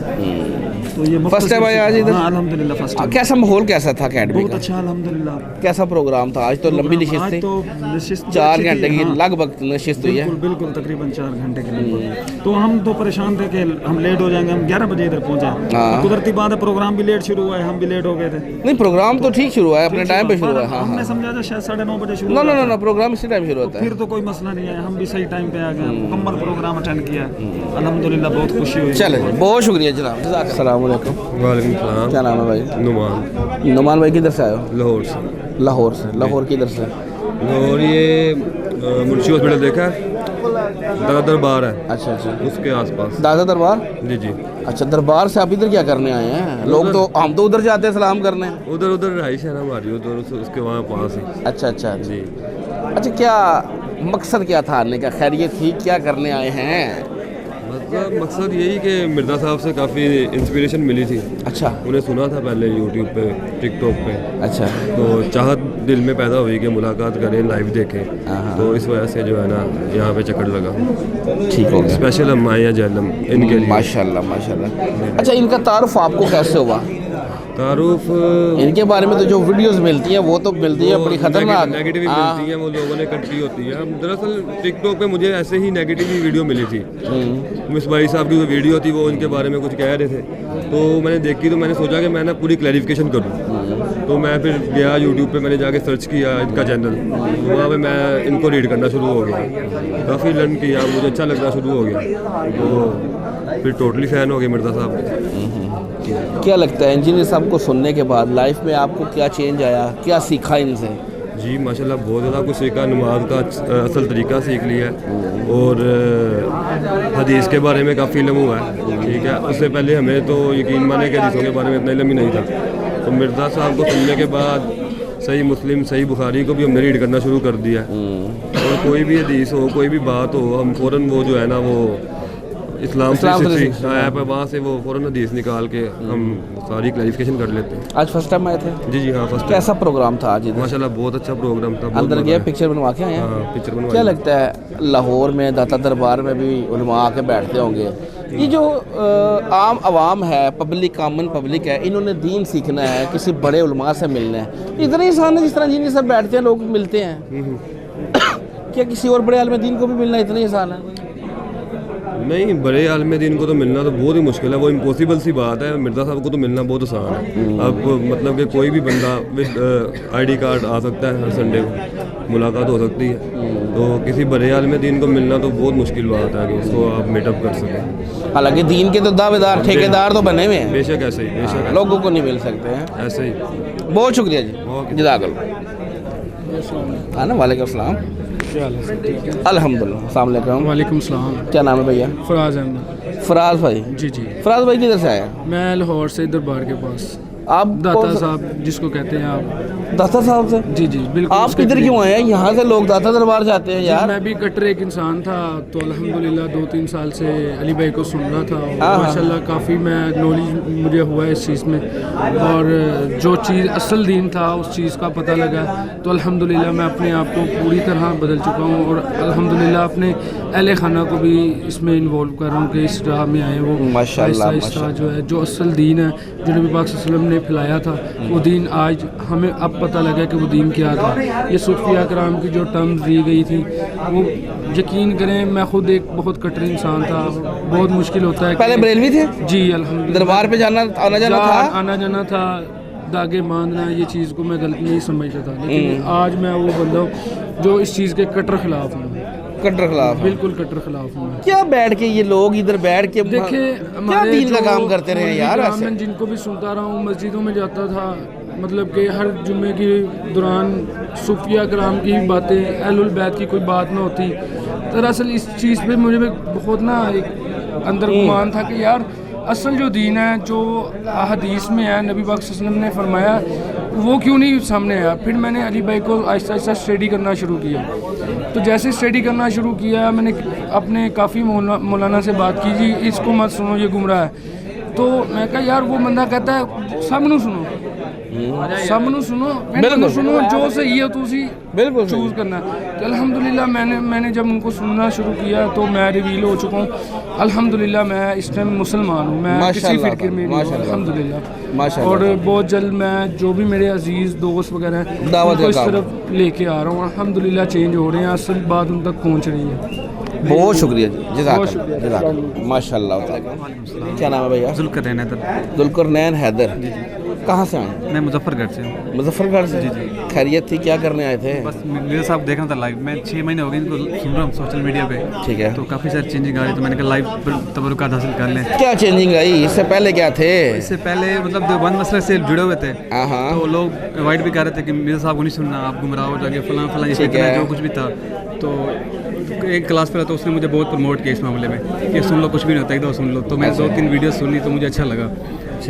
तो ये फर्स्ट टाइम आया आज इधर? हाँ अल्हम्दुलिल्लाह फर्स्ट टाइम। कैसा माहौल कैसा था अकेडमी बहुत का? अच्छा अल्हम्दुलिल्लाह। कैसा प्रोग्राम था? आज तो लंबी नशिस्त आज थी, तो नशिस्त 4 घंटे की हाँ। लगभग नशिस्त हुई है। बिल्कुल बिल्कुल तकरीबन 4 घंटे के लगभग। तो हम तो परेशान थे कि हम लेट हो जाएंगे, हम 11 बजे इधर पहुंचे। हाँ। कुदरती बात है, प्रोग्राम भी लेट शुरू हुआ है, हम भी लेट हो गए थे। नहीं, प्रोग्राम तो ठीक शुरू हुआ है, अपने टाइम पे शुरू हुआ है। हाँ हमने हाँ। समझा था शायद 9:30 बजे शुरू ना होगा। ना ना, प्रोग्राम इसी टाइम शुरू होता है। फिर तो कोई मसला नहीं है, हम भी सही टाइम पे आ गए, मुकम्मल प्रोग्राम अटेंड किया, अल्हम्दुलिल्लाह बहुत खुशी हुई। चले, बहुत शुक्रिया जनाब। अस्सलाम वालेकुम। वालेकुम सलाम। क्या नाम है भाई? नुमान। नुमान भाई किधर से आए हो? लाहौर से। लाहौर से? लाहौर किधर से? लाहौर ये मुंशी हॉस्पिटल देखा है, दादा दरबार है। अच्छा अच्छा, उसके आसपास। दादा दरबार? जी जी। अच्छा, दरबार से आप इधर क्या करने आए हैं? लोग तो, हम तो उधर जाते हैं सलाम करने। उधर उधर रहाइश है ना हमारी, उधर उसके वहाँ पास ही। अच्छा अच्छा जी। अच्छा, क्या मकसद क्या था आने का? खैरियत थी? क्या करने आए हैं? मतलब मकसद यही कि मिर्ज़ा साहब से काफ़ी इंस्पिरेशन मिली थी। अच्छा। उन्हें सुना था पहले यूट्यूब पे, टिकटॉक पे। अच्छा। तो चाहत दिल में पैदा हुई कि मुलाकात करें, लाइव देखें। तो इस वजह से जो है ना यहाँ पे चक्कर लगा। ठीक हो गया। स्पेशल हम आए हैं जहलम इनके लिए। माशाल्लाह माशाल्लाह। अच्छा, इनका तारुफ आपको कैसे हुआ? तारुफ इनके बारे में तो जो वीडियोस मिलती हैं वो तो मिलती है बड़ी खतरनाक, नेगेटिव ही मिलती हैं, वो लोगों ने कट की होती है। दरअसल टिकटॉक पे मुझे ऐसे ही नेगेटिव ही वीडियो मिली थी। मिस भाई साहब की जो वीडियो थी वो इनके बारे में कुछ कह रहे थे, तो मैंने देखी, तो मैंने सोचा कि मैं ना पूरी क्लैरिफिकेशन करूँ। तो मैं फिर गया यूट्यूब पे, मैंने जाके सर्च किया इनका चैनल, तो वहाँ पे मैं इनको रीड करना शुरू हो गया, काफ़ी लर्न किया, मुझे अच्छा लगना शुरू हो गया, तो फिर टोटली फ़ैन हो गए मिर्ज़ा साहब के। क्या लगता है इंजीनियर साहब को सुनने के बाद लाइफ में आपको क्या चेंज आया, क्या सीखा इनसे? जी माशाल्लाह बहुत ज़्यादा कुछ सीखा, नमाज का असल तरीका सीख लिया और हदीस के बारे में काफ़ी इल्म हुआ है। ठीक है, उससे पहले हमें तो यकीन माने कि हदीसों के बारे में इतना इल्म ही नहीं था। तो मिर्ज़ा साहब को सुनने के बाद सही मुस्लिम, सही बुखारी को भी हमने रीड करना शुरू कर दिया, और कोई भी हदीस हो, कोई भी बात हो, हम फ़ौरन वो जो है ना वो इस्लाम ऐप है, वहाँ से वो फ़ौरन हदीस निकाल के हम सारी क्लैरिफिकेशन कर लेते हैं। आज फर्स्ट टाइम आए थे? जी जी हाँ, फर्स्ट। कैसा प्रोग्राम था आज? माशाल्लाह बहुत अच्छा प्रोग्राम था। अंदर गया, पिक्चर बनवा के आए? हाँ, पिक्चर बनवा। क्या लगता है लाहौर में दाता दरबार में भी उलमा आके बैठते होंगे, ये जो आम आवाम है, पब्लिक, कॉमन पब्लिक है, इन्होंने दीन सीखना है, किसी बड़े उलमा से मिलना है, इतने इंसान है जिस तरह जिन्हें सब बैठते हैं, लोग मिलते हैं, क्या किसी और बड़े आलिम दीन को भी मिलना इतने इंसान है? नहीं, बड़े आलिम दीन को तो मिलना तो बहुत ही मुश्किल है, वो इम्पॉसिबल सी बात है। मिर्ज़ा साहब को तो मिलना बहुत आसान है। अब मतलब कि कोई भी बंदा विद आईडी कार्ड आ सकता है, हर संडे को मुलाकात हो सकती है। तो किसी बड़े आलिम दीन को मिलना तो बहुत मुश्किल बात है कि उसको आप मीटअप कर सकें। हालांकि दीन के तो दावेदार, ठेकेदार तो बने हुए हैं। बेशक ऐसे ही, बेशक लोगों को नहीं मिल सकते हैं, ऐसे ही। बहुत शुक्रिया जी, जज़ाकल्लाह। हाँ ना, वालेकुम सलाम। अल्हम्दुलिल्लाह। अस्सलाम वालेकुम। वालेकुम सलाम। क्या नाम है भैया? फराज अहमद। फराज भाई? जी जी। फराज भाई किधर से आए? मैं लाहौर से, दरबार के पास। आप दाता साहब जिसको कहते हैं आप? दाता साहब से? जी जी बिल्कुल। आप किधर क्यों आए हैं? यहाँ से लोग दाता दरबार जाते हैं यार। मैं भी कट्टर एक इंसान था, तो अल्हम्दुलिल्लाह 2-3 साल से अली भाई को सुन रहा था, और माशाल्लाह काफ़ी मैं नॉलेज मुझे हुआ है इस चीज़ में, और जो चीज़ असल दीन था उस चीज़ का पता लगा, तो अल्हम्दुलिल्लाह मैं अपने आप को पूरी तरह बदल चुका हूँ, और अल्हम्दुलिल्लाह अपने अहले खाना को भी इसमें इन्वॉल्व कर रहा हूँ कि इस राह में आए वो माशाल्लाह जो है, जो असल दीन है जो नबी पाक सल्लल्लाहु अलैहि वसल्लम ने फैलाया था, वो दीन आज हमें अब पता लगा कि वो दीन क्या था। ये सूफिया कराम की जो टर्म्स दी गई थी, वो यकीन करें मैं खुद एक बहुत कट्टर इंसान था, बहुत मुश्किल होता है। पहले बरेलवी थे? जी अल्हम्दुलिल्लाह। दरबार पे जाना, आना जाना था? आना जाना था, धागे बांधना, ये चीज़ को मैं गलत नहीं समझता था, लेकिन आज मैं वो बंदा हूँ जो इस चीज़ के कट्टर खिलाफ हूँ। कट्टर खिलाफ बिल्कुल कट्टर खिलाफ हूँ मैं। क्या बैठ के ये लोग इधर बैठ के देखिए क्या दीन का काम करते रहे यार ऐसे? मैं जिनको भी सुनता रहा हूँ, मस्जिदों में जाता था, मतलब कि हर जुम्मे के दौरान सूफिया कराम की बातें, अहलुल बैत की कोई बात ना होती। दरअसल इस चीज़ पे मुझे बहुत ना एक अंदर गुमान था कि यार असल जो दीन है, जो हदीस में है, नबी पाक सल्लल्लाहु अलैहि वसल्लम ने फरमाया, वो क्यों नहीं सामने आया। फिर मैंने अली भाई को आहिस्ता आहिस्ता स्टडी करना शुरू किया। तो जैसे स्टडी करना शुरू किया, मैंने अपने काफ़ी मौलाना से बात की, जी इसको मत सुनो, ये गुमराह है। तो मैं कहा यार, वो बंदा कहता है सब नू सुनो, सब नू सुनो, मैंने सुनो जो सही है तो उसी बिल्कुल चूज़ करना है। तो अल्हम्दुलिल्लाह मैंने जब उनको सुनना शुरू किया तो मैं रिवील हो चुका हूँ। अल्हम्दुलिल्लाह मैं इस टाइम मुसलमान हूँ, मैं किसी फिरके में नहीं हूँ अल्हम्दुलिल्लाह। और बहुत जल्द मैं जो भी मेरे अजीज़ दोस्त वगैरह हैं दावत उनको इस तरफ लेके आ रहा हूँ। अल्हम्दुलिल्लाह चेंज हो रहे हैं, असल बात उन तक पहुँच रही है। बहुत शुक्रिया जी, जज़ाकल्लाह माशाल्लाह। क्या नाम है भैया? जुल्करनैन हैदर। जुल्करनैन हैदर, कहाँ से आए? मैं मुजफ्फरगढ़ से हूँ। मुजफ्फरगढ़ से? जी। खैरियत थी, क्या करने आए थे? बस मेरे साहब देखना था लाइव, मैं 6 महीने हो गए इनको सुन रहा हूँ सोशल मीडिया पे। ठीक है। तो काफ़ी सारी चेंजिंग आ रही, तो मैंने कहा लाइव तबरुकात हासिल कर लें। क्या चेंजिंग आई? इससे पहले क्या थे? इससे पहले मतलब देवबंद मसले से जुड़े हुए थे, तो लोग अवॉइड भी कर रहे थे कि मेरे साहब को नहीं सुनना, आप गुमराह हो जाएंगे, फलां फलां ये जो कुछ भी था। तो एक क्लास पे था, तो उसने मुझे बहुत प्रमोट किया इस मामले में कि सुन लो, कुछ भी नहीं होता, एक दो सुन लो। तो मैं 2-3 वीडियो सुनी तो मुझे अच्छा लगा।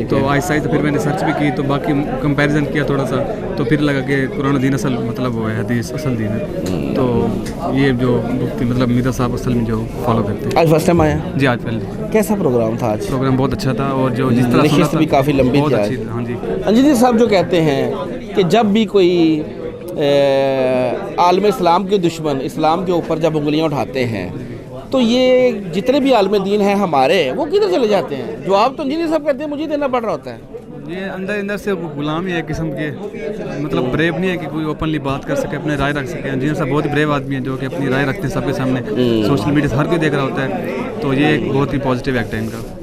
तो आहिस्ता आहिस्ता फिर मैंने सर्च भी की, तो बाकी कंपैरिजन किया थोड़ा सा, तो फिर लगा कि कुरान दीन असल मतलब वो है, हदीस असल दीन है। तो ये जो मुफ्ती मतलब मीरा साहब असल में जो फॉलो करते हैं। आज फर्स्ट टाइम आया? जी आज पहले। कैसा प्रोग्राम था आज? प्रोग्राम बहुत अच्छा था, और जो जिस तरह नशिस्त भी काफ़ी लंबी थी। हाँ जी। इंजीनियर साहब जो कहते हैं कि जब भी कोई आलम इस्लाम के दुश्मन इस्लाम के ऊपर जब उंगलियां उठाते हैं, तो ये जितने भी आलम दीन हैं हमारे, वो किधर चले जाते हैं? जवाब तो इंजीनियर साहब कहते हैं मुझे देना पड़ रहा होता है। ये अंदर से गुलाम ही है एक किस्म के, मतलब ब्रेव नहीं है कि कोई ओपनली बात कर सके, अपने राय रख सके। इंजीनियर साहब बहुत ही ब्रेव आदमी है जो कि अपनी राय रखते हैं सबके सामने, सोशल मीडिया से हर कोई देख रहा होता है। तो ये एक बहुत ही पॉजिटिव एक्ट है इनका।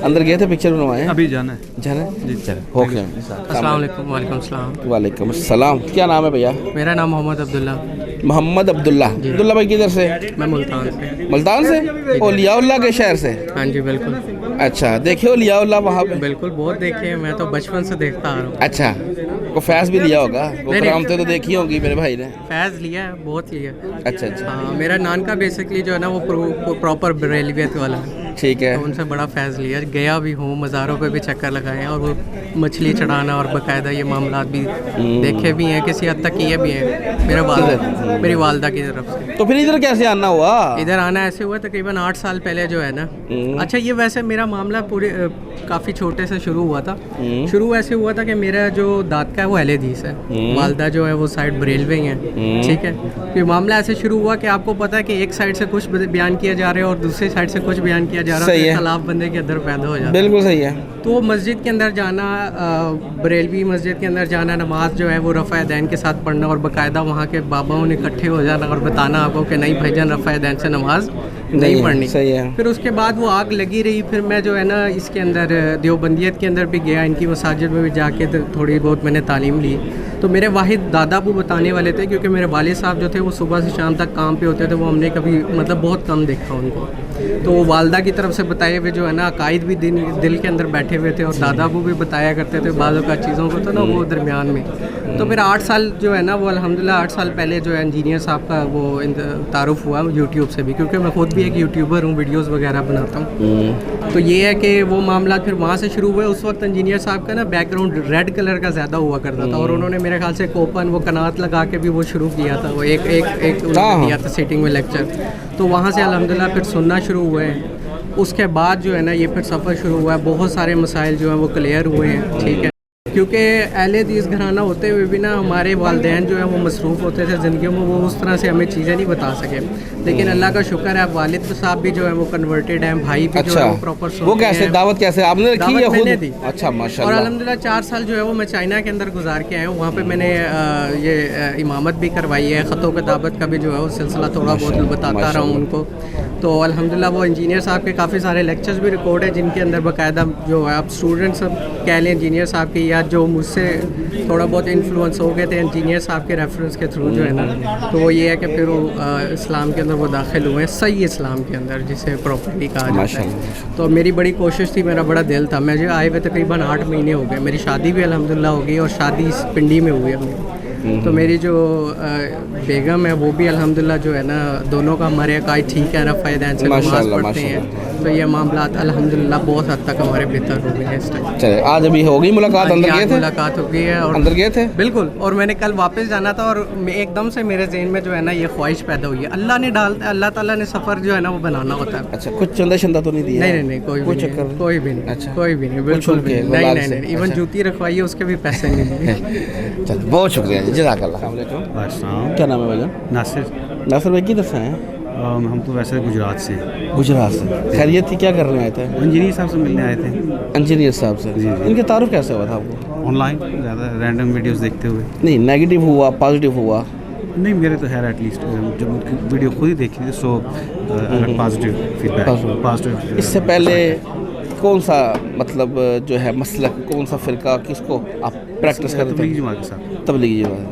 अंदर गए थे, पिक्चर बनवाए? अभी जाना है जी। चलो हो गया। अस्सलाम वालेकुम। वालेकुम सलाम। वालेकुम सलाम। क्या नाम है भैया? मेरा नाम मोहम्मद अब्दुल्ला। मोहम्मद अब्दुल्ला। अब्दुल्ला भाई किधर से? मैं मुल्तान से। मुल्तान से? औलियाउल्लाह के शहर से? हाँ जी बिल्कुल। अच्छा, देखे औलियाउल्लाह वहाँ पे? बिल्कुल, बहुत देखे हैं, मैं तो बचपन से देखता आ रहा हूँ। अच्छा, वो फैज़ भी लिया होगा, वो करामतें तो देखी होंगी मेरे भाई ने। फैज़ लिया है, बहुत लिया। अच्छा अच्छा। हाँ, मेरा नानका बेसिकली जो है ना वो प्रॉपर बरेलवियत वाला है। ठीक है। तो उनसे बड़ा फैज़ लिया, गया भी हूँ, मज़ारों पे भी चक्कर लगाए हैं, और वो मछली चढ़ाना और बाकायदा ये मामला भी देखे भी हैं, किसी हद तक किए भी हैं मेरी वालदा की तरफ से। तो फिर इधर कैसे आना हुआ? इधर आना ऐसे हुआ तकरीबन 8 साल पहले जो है ना। अच्छा, ये वैसे मेरा मामला पूरे काफ़ी छोटे से शुरू हुआ था। शुरू ऐसे हुआ था कि मेरा जो दाद का है वो अहले हदीस है, वालदा जो है वो साइड बरेलवी है। ठीक है। तो मामला ऐसे शुरू हुआ कि आपको पता है कि एक साइड से कुछ बयान किया जा रहा है और दूसरी साइड से कुछ बयान किया जा रहा है, इख्तिलाफ बंदे के अंदर पैदा हो जाता है। बिल्कुल सही है। तो मस्जिद के अंदर जाना, बरेलवी मस्जिद के अंदर जाना, नमाज जो है वो रफ़ा दैन के साथ पढ़ना, और बाकायदा वहाँ के बाबाओं ने इकट्ठे हो जाना और बताना आपको कि नहीं भाईजान, रफ़ा दैन से नमाज नहीं पढ़नी। सही है। फिर उसके बाद वो आग लगी रही। फिर मैं जो है ना इसके अंदर देवबंदियत के अंदर भी गया, इनकी मसाजिद में भी जाके थोड़ी बहुत मैंने तालीम ली। तो मेरे वाहिद दादा अबू बताने वाले थे, क्योंकि मेरे वालिद साहब जो थे वो सुबह से शाम तक काम पे होते थे, वो हमने कभी मतलब बहुत कम देखा उनको। तो वो वालदा की तरफ से बताए हुए जो है ना अकायद भी दिल के अंदर बैठे हुए थे, और दादा अबू भी बताया करते थे बाज़ औक़ात चीज़ों को, तो ना वो दरमियान में। तो फिर 8 साल जो है ना वो अल्हम्दुलिल्लाह 8 साल पहले जो है इंजीनियर साहब का वो तारुफ हुआ यूट्यूब से भी, क्योंकि मैं खुद भी एक यूट्यूबर हूँ, वीडियोस वगैरह बनाता हूँ। तो ये है कि वो मामला फिर वहाँ से शुरू हुए। उस वक्त इंजीनियर साहब का ना बैकग्राउंड रेड कलर का ज़्यादा हुआ करता था, और उन्होंने मेरे ख्याल से कोपन वो कनात लगा के भी वो शुरू किया था, वो एक उन्होंने दिया था सीटिंग में लेक्चर। तो वहाँ से अल्हम्दुलिल्लाह फिर सुनना शुरू हुए। उसके बाद जो है ना ये फिर सफ़र शुरू हुआ है, बहुत सारे मसाइल जो हैं वो क्लियर हुए हैं। ठीक है। क्योंकि अहले हदीस घराना होते हुए भी ना हमारे वालिदैन जो है वो मसरूफ़ होते थे ज़िंदगी में, वो उस तरह से हमें चीज़ें नहीं बता सके। लेकिन अल्लाह का शुक्र है, वालिद साहब भी जो है वो कन्वर्टेड हैं, भाई भी जो है वो प्रॉपर सुनते हैं। वो कैसे दावत कैसे आपने रखी है? मैंने दी। अच्छा माशाल्लाह। और अल्हम्दुलिल्लाह 4 साल जो है वो मैं चाइना के अंदर गुजार के आया हूँ। वहाँ पे मैंने ये इमामत भी करवाई है, ख़तों का दावत का भी जो है वो सिलसिला थोड़ा बहुत बताता रहा हूँ उनको। तो अल्हम्दुलिल्लाह वो इंजीनियर साहब के काफ़ी सारे लेक्चर्स भी रिकॉर्ड है, जिनके अंदर बाकायदा जो है आप स्टूडेंट्स कह लें इंजीनियर साहब की, या जो मुझसे थोड़ा बहुत इन्फ्लुएंस हो गए थे इंजीनियर साहब के रेफरेंस के थ्रू जो है ना, तो वो ये है कि फिर वो इस्लाम के अंदर वो दाखिल हुए हैं, सही इस्लाम के अंदर जिसे प्रॉपर्टी कहा जाता है। तो मेरी बड़ी कोशिश थी, मेरा बड़ा दिल था। मुझे आए हुए तकरीबन 8 महीने हो गए। मेरी शादी भी अल्हम्दुलिल्लाह हो गई और शादी इस पिंडी में हुई है मेरी। तो मेरी जो बेगम है वो भी अल्हम्दुलिल्लाह जो है ना, दोनों का हमारे अकायद ठीक है, रफ़ायदैन से नमाज़ पढ़ते हैं। तो ये मामलात अल्हम्दुलिल्लाह बहुत हद तक हमारे बेहतर हो गए हैं इस टाइम। चले आज अभी हो गई मुलाकात, अंदर गए थे? मुलाकात हो गई है और अंदर गए थे बिल्कुल। और मैंने कल वापस जाना था और एकदम से मेरे ज़हन में जो है ना ये ख्वाहिश पैदा हुई है। अल्लाह ने डालता है, अल्लाह ताला ने सफ़र जो है ना वो बनाना होता है। अच्छा, कुछ चंदा शंदा तो नहीं दिया? नहीं, कोई चक्कर, कोई भी नहीं। अच्छा, कोई भी नहीं, बिल्कुल भी नहीं। इवन जूती रखवाई है उसके भी पैसे नहीं दिए। चल, बहुत शुक्रिया जी, जज़ाकल्लाह। क्या नाम है भाईजान? नासिर। नासिर भाई किधर से हैं? हम तो वैसे गुजरात से। गुजरात से। खैरियत थी, क्या करने आए थे? इंजीनियर साहब से मिलने आए थे। इंजीनियर साहब से? जी। इनके तारुफ कैसे हुआ था आपको? ऑनलाइन ज़्यादा रैंडम वीडियोस देखते हुए। नहीं, नेगेटिव हुआ, पॉजिटिव हुआ? नहीं, मेरे तो है एटलीस्ट जब उनकी वीडियो खुद ही देखी थी, सो पॉजिटिव फीडबैक। इससे पहले कौन सा मतलब जो है मसलक, कौन सा फ़िरका, किसको आप प्रैक्टिस करते थे? तबलीगी जमात के साथ। तबलीगी जमात।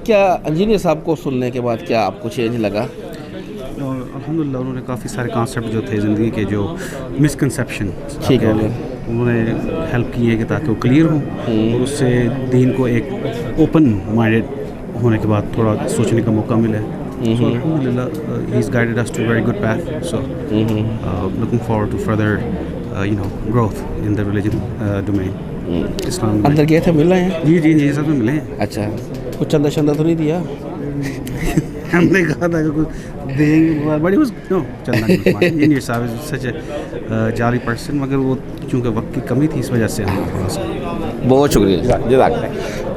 क्या इंजीनियर साहब को सुनने के बाद क्या आपको चेंज लगा? अल्हम्दुलिल्लाह उन्होंने काफ़ी सारे कॉन्सेप्ट जो थे ज़िंदगी के, जो मिसकंसेप्शन ठीक है, उन्होंने हेल्प की है कि ताकि वो क्लियर हो और उससे दीन को एक ओपन माइंडेड होने के बाद थोड़ा सोचने का मौका मिला है। So alhamdulillah, he's guided us to a very good path. So looking forward to further, growth in the religion domain. Islam. अंदर गए थे, मिल रहे हैं? जी सब में मिले हैं। अच्छा, कुछ चंदा शंदा तो नहीं दिया? हमने कहा था कि कुछ देंगे, बड़ी चंदा इंजीनियर साहब सच जाली पर्सन, मगर वो चूँकि वक्त की कमी थी इस वजह से हम थोड़ा सा। बहुत शुक्रिया, जज़ाकल्लाह।